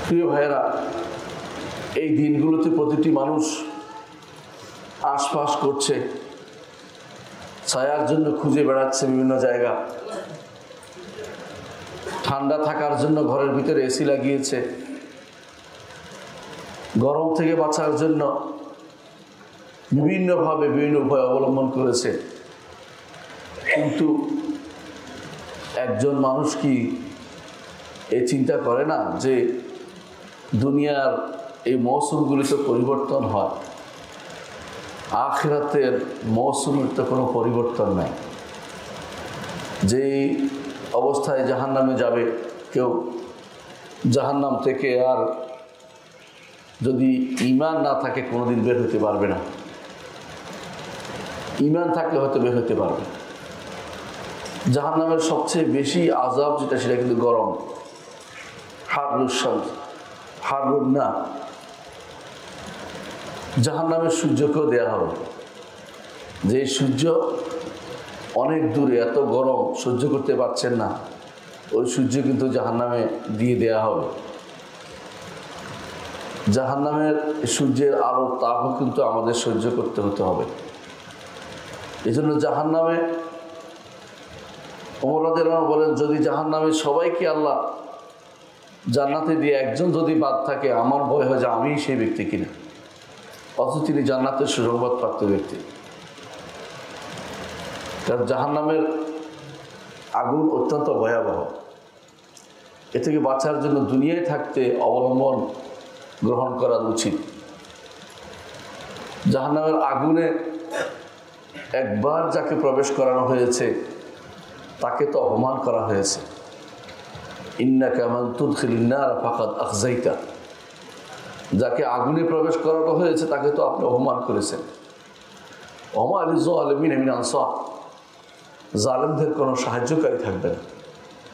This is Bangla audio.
প্রিয় ভাইয়েরা, এই দিনগুলোতে প্রতিটি মানুষ আশপাশ করছে, ছায়ার জন্য খুঁজে বেড়াচ্ছে বিভিন্ন জায়গা, ঠান্ডা থাকার জন্য ঘরের ভিতরে এসি লাগিয়েছে, গরম থেকে বাঁচার জন্য বিভিন্নভাবে বিভিন্ন উপায় অবলম্বন করেছে। কিন্তু একজন মানুষ কি এ চিন্তা করে না যে দুনিয়ার এই মৌসুমগুলিতে পরিবর্তন হয়, আখিরাতের মৌসুমের তো কোনো পরিবর্তন নাই। যেই অবস্থায় জাহান্নামে যাবে কেউ, জাহান্নাম থেকে আর যদি ঈমান না থাকে কোনোদিন বের হতে পারবে না। ঈমান থাকলে হয়তো বের হতে পারবে। জাহান্নামের সবচেয়ে বেশি আযাব যেটা, সেটা কিন্তু গরম, হারুন না। জাহান্নামের সূর্যকেও দেয়া হবে, যে সূর্য অনেক দূরে, এত গরম সহ্য করতে পারছেন না, ওই সূর্য কিন্তু জাহান্নামে দিয়ে দেয়া হবে। জাহান্নামের সূর্যের আলোর তাপও কিন্তু আমাদের সহ্য করতে হতে হবে। এই জন্য জাহান্নামে ওমর রাদিয়াল্লাহু আনহু বলেন, যদি জাহান্নামে সবাইকে আল্লাহ জান্নাতে দিয়ে একজন যদি বাদ থাকে, আমার ভয় হয় যে আমিই সেই ব্যক্তি কিনা। অথচ তিনি জান্নাতের সুসংবাদপ্রাপ্ত ব্যক্তি। কারণ জাহান্নামের আগুন অত্যন্ত ভয়াবহ। এ থেকে বাঁচার জন্য দুনিয়ায় থাকতে অবলম্বন গ্রহণ করা উচিত। জাহান্নামের আগুনে একবার যাকে প্রবেশ করানো হয়েছে তাকে তো অপমান করা হয়েছে। ইন্নাকা মান তুদখিলিন নার ফাকাদ আখযাইতা, যাকে আগুনে প্রবেশ করানো হয়েছে তাকে তো আপনি অপমান করেছেন। ওমা লিয-যালিমিনা মিন আনসার, জালেমদের কোনো সাহায্যকারী থাকবে না।